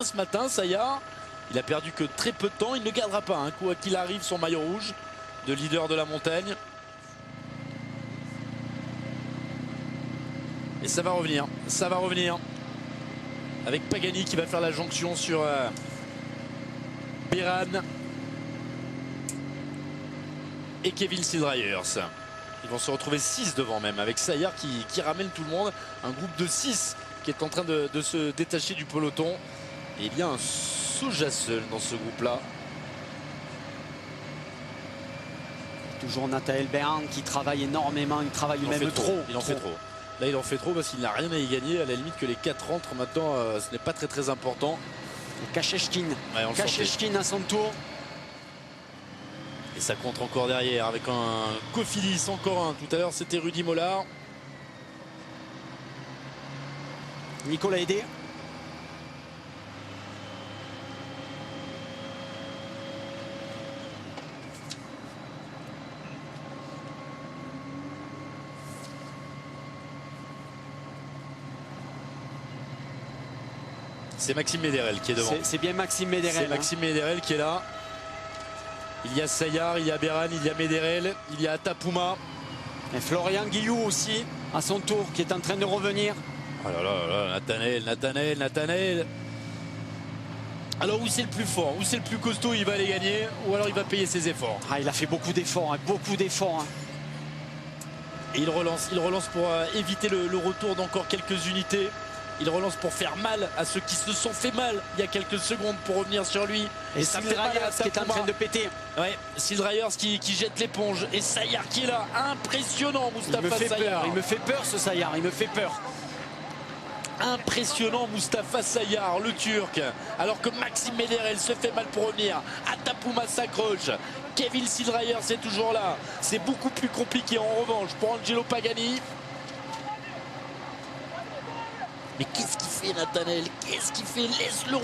Ce matin, Sayar, il a perdu que très peu de temps. Il ne gardera pas, hein, quoi qu'il arrive, son maillot rouge de leader de la montagne. Et ça va revenir, avec Pagani qui va faire la jonction sur Beran et Kevin Sidryers. Ils vont se retrouver 6 devant même, avec Sayar qui ramène tout le monde. Un groupe de 6 qui est en train de se détacher du peloton. Et il y a un Souja seul dans ce groupe-là. Toujours Nathaël Beran qui travaille énormément, il travaille même trop. Il en fait trop. Là, il en fait trop parce qu'il n'a rien à y gagner. À la limite que les 4 rentrent maintenant, ce n'est pas très important. Kasheshkin, Ouais, Kasheshkin à son tour. Et ça contre encore derrière avec un Cofidis, encore un. Tout à l'heure, c'était Rudy Mollard. Nicolas Hédé. C'est Maxime Médérel qui est devant. C'est bien Maxime Médérel. C'est Maxime Médérel qui est là. Il y a Sayar, il y a Beran, il y a Médérel, il y a Atapouma. Et Florian Guillou aussi, à son tour, qui est en train de revenir. Oh là là là, Nathanaël. Alors où c'est le plus fort, où c'est le plus costaud, il va les gagner, ou alors il va payer ses efforts. Ah, il a fait beaucoup d'efforts, beaucoup d'efforts. Et il relance pour éviter le retour d'encore quelques unités. Il relance pour faire mal à ceux qui se sont fait mal il y a quelques secondes pour revenir sur lui. Et Sidryers qui est en train de péter. Ouais, Sidryers qui jette l'éponge. Et Sayar qui est là. Impressionnant, Moustapha Sayar. Il me fait peur ce Sayar, il me fait peur. Impressionnant Moustapha Sayar, le Turc. Alors que Maxime Médérel se fait mal pour revenir. Atapouma s'accroche. Kevin Sidryers est toujours là. C'est beaucoup plus compliqué en revanche pour Angelo Pagani. Mais qu'est-ce qu'il fait, Nathanaël? Qu'est-ce qu'il fait? Laisse-le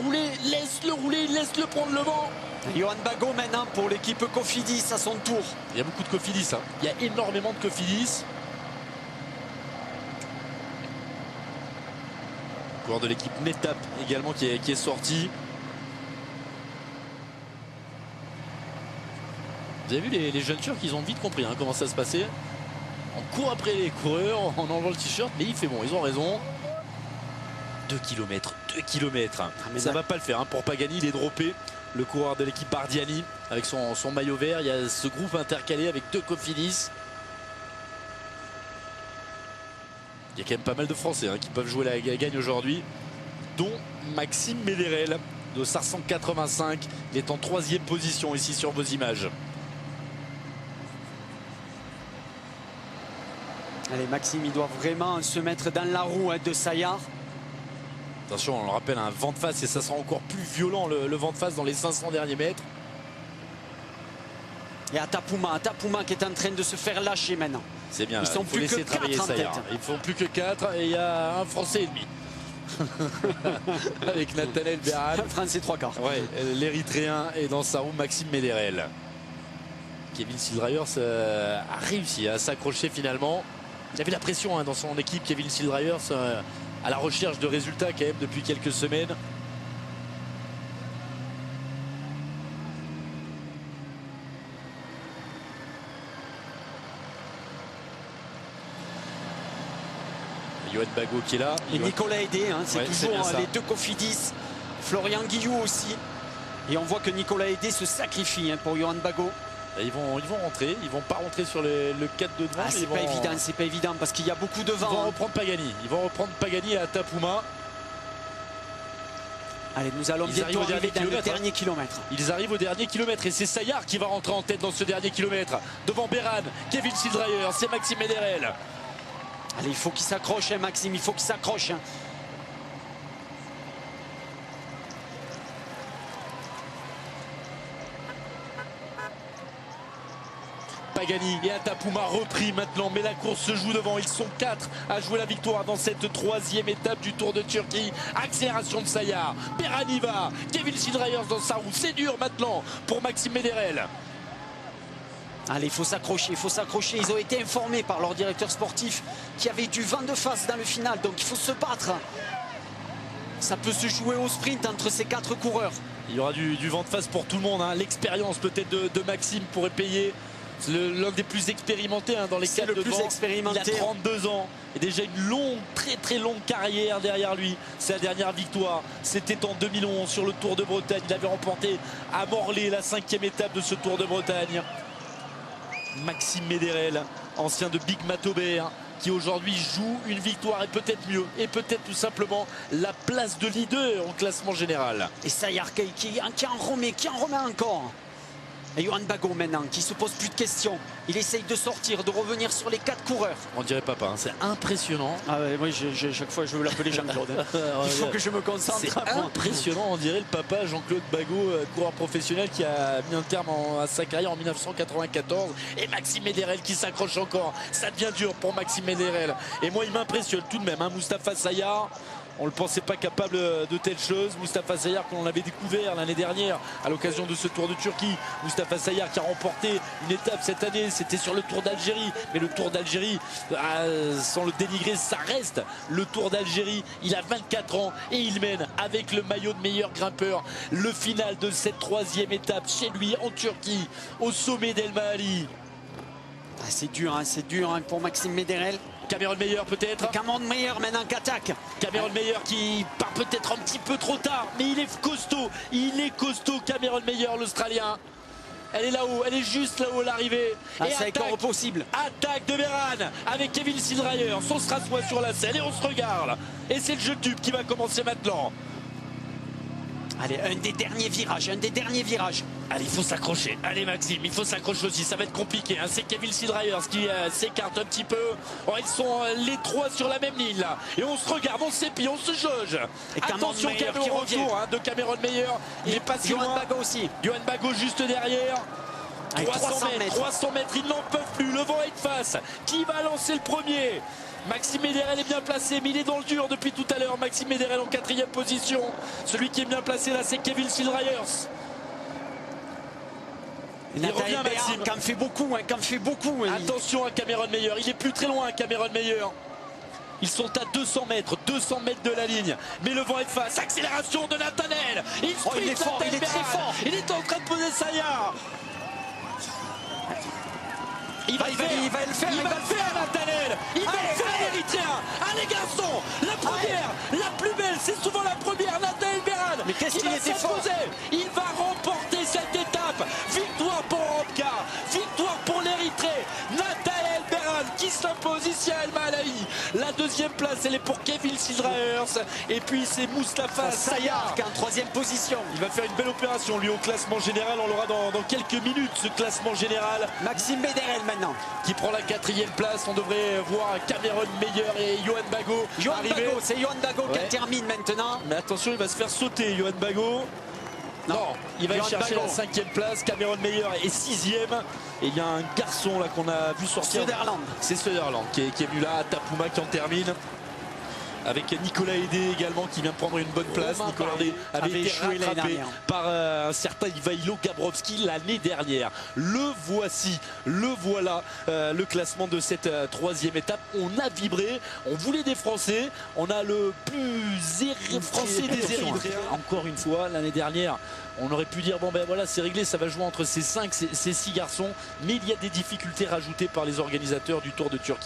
rouler, laisse-le prendre le vent. Johan Bagot maintenant pour l'équipe Cofidis à son tour. Il y a beaucoup de Cofidis, hein. Il y a énormément de Cofidis. Coureur de l'équipe Netap également qui est sorti. Vous avez vu les jeunes Turcs, ils ont vite compris, hein, comment ça se passait. On court après les coureurs en enlevant le t-shirt, mais il fait bon, ils ont raison. 2 km. Mais ça va pas le faire, hein. Pour Pagani, il est droppé. Le coureur de l'équipe Bardiani avec son maillot vert. Il y a ce groupe intercalé avec 2 Cofidis. Il y a quand même pas mal de Français, hein, qui peuvent jouer la gagne aujourd'hui, dont Maxime Médérel de 585. Il est en 3e position ici sur vos images. Allez, Maxime, il doit vraiment se mettre dans la roue, hein, de Sayar. Attention, on le rappelle, un vent de face et ça sera encore plus violent le vent de face dans les 500 derniers mètres. Et Atapouma qui est en train de se faire lâcher maintenant. C'est bien, ils sont plus que 4 en tête. Ils font plus que 4 et il y a un Français et demi. Avec Nathaël Beran. Un Français 3/4. Ouais, l'Érythréen est dans sa roue, Maxime Médérel. Kevin Sidryers a réussi à s'accrocher finalement. Il avait la pression, hein, dans son équipe, Kevin Sidryers, à la recherche de résultats quand même depuis quelques semaines. Johan Bagot qui est là. Et Nicolas Hédé, hein, c'est ouais, toujours les 2 Cofidis. Florian Guillou aussi. Et on voit que Nicolas Hédé se sacrifie, hein, pour Johan Bagot. Et ils vont rentrer, ils vont pas rentrer sur le 4 de devant. Ah, c'est pas évident parce qu'il y a beaucoup de vent. Ils vont reprendre Pagani. Ils vont reprendre Pagani et Atapouma. Allez, nous allons bientôt arriver dans le dernier kilomètre. Ils arrivent au dernier kilomètre et c'est Sayar qui va rentrer en tête dans ce dernier kilomètre. Devant Beran, Kevin Sidryers, c'est Maxime Médérel. Allez, il faut qu'il s'accroche, hein, Maxime, il faut qu'il s'accroche. Hein. Pagani et Atapouma repris maintenant, mais la course se joue devant. Ils sont 4 à jouer la victoire dans cette 3e étape du Tour de Turquie. Accélération de Sayar, Beran y va, Kevin Sidryers dans sa roue. C'est dur maintenant pour Maxime Médérel. Allez, il faut s'accrocher, il faut s'accrocher. Ils ont été informés par leur directeur sportif qu'il y avait du vent de face dans le final, donc il faut se battre. Ça peut se jouer au sprint entre ces 4 coureurs. Il y aura du vent de face pour tout le monde. Hein. L'expérience peut-être de Maxime pourrait payer. C'est l'un des plus expérimentés dans les 4 devant. Il a 32 ans et déjà une longue, très longue carrière derrière lui. Sa dernière victoire, c'était en 2011 sur le Tour de Bretagne. Il avait remporté à Morlaix la 5e étape de ce Tour de Bretagne. Maxime Méderel, ancien de Big Matobert, qui aujourd'hui joue une victoire et peut-être mieux, et peut-être tout simplement la place de leader en classement général. Et Sayar qui en remet encore. Et Johan Bagot maintenant, qui se pose plus de questions. Il essaye de sortir, de revenir sur les 4 coureurs. On dirait papa, c'est impressionnant. Ah ouais, moi, chaque fois, je veux l'appeler Jean-Claude. Il faut que je me concentre. C'est impressionnant, on dirait le papa Jean-Claude Bagot, coureur professionnel qui a mis un terme à sa carrière en 1994. Et Maxime Méderel qui s'accroche encore. Ça devient dur pour Maxime Méderel. Et moi, il m'impressionne tout de même. Moustapha Sayar. On ne le pensait pas capable de telles choses. Moustapha Sayar, qu'on avait découvert l'année dernière à l'occasion de ce Tour de Turquie. Moustapha Sayar qui a remporté une étape cette année, c'était sur le Tour d'Algérie. Mais le Tour d'Algérie, sans le dénigrer, ça reste le Tour d'Algérie. Il a 24 ans et il mène avec le maillot de meilleur grimpeur le final de cette 3e étape chez lui en Turquie, au sommet d'El Mahali. C'est dur pour Maxime Méderel. Cameron Meyer peut-être. Cameron Meyer maintenant qui attaque. Cameron Meyer qui part peut-être un petit peu trop tard, mais il est costaud. Il est costaud, Cameron Meyer, l'Australien. Elle est là-haut, elle est juste là-haut à l'arrivée. Et c'est encore possible. Attaque de Beran avec Kevin Sildrayer. On se rassoit sur la selle et on se regarde. Et c'est le jeu de tube qui va commencer maintenant. Allez, un des derniers virages. Allez, il faut s'accrocher. Allez, Maxime, il faut s'accrocher aussi. Ça va être compliqué. C'est Kevin Sildrayer qui s'écarte un petit peu. Oh, ils sont les 3 sur la même ligne là. Et on se regarde, on s'épie, on se jauge. Et attention, Cameron qui retour de Cameron Meyer. Il est pas si loin. Johan Bagot aussi. Johan Bagot juste derrière. 300 mètres, ils n'en peuvent plus. Le vent est de face. Qui va lancer le premier? Maxime Méderel est bien placé, mais il est dans le dur depuis tout à l'heure. Maxime Méderel en 4e position. Celui qui est bien placé là, c'est Kevin Sildrayer. Il revient, Maxime. Qui en fait beaucoup. Attention à Cameron Meyer. Il est plus très loin, Cameron Meyer. Ils sont à 200 mètres de la ligne. Mais le vent est de face. Accélération de Nathanaël. Il est fort, il est très fort. Il est en train de poser Sayar. Il va le faire, Nathanaël. Il va le faire, l'Érythréen. Allez, garçon, la première, la plus belle, c'est souvent la première, Nathanaël Beran. Mais qu'est-ce qu'il était fort. Il va remporter cette étape. Victoire pour Europcar, victoire pour l'Érythrée. Nathanaël Beran qui s'impose ici à El Mahali. La 2e place, elle est pour Kevin Sildrayer. Et puis c'est Moustapha Sayar qui est en 3e position. Il va faire une belle opération, lui, au classement général. On l'aura dans quelques minutes, ce classement général. Maxime Méderel maintenant, qui prend la 4e place. On devrait voir Cameron Meyer et Johan Bagot arriver. C'est Johan Bagot qui termine maintenant. Mais attention, il va se faire sauter, Johan Bagot. Non, il va chercher la 5e place. Cameron Meyer est 6e. Et il y a un garçon là qu'on a vu sortir. C'est Söderland qui est venu là, Tapuma qui en termine. Avec Nicolas Hédé également qui vient prendre une bonne place. Nicolas Hédé avait été rattrapé par un certain Ivailo Gabrowski l'année dernière. Le voilà, le classement de cette 3e étape. On a vibré, on voulait des Français. On a le plus français des Érythréens. Encore une fois, l'année dernière, on aurait pu dire bon ben voilà, c'est réglé, ça va jouer entre ces 6 garçons. Mais il y a des difficultés rajoutées par les organisateurs du Tour de Turquie.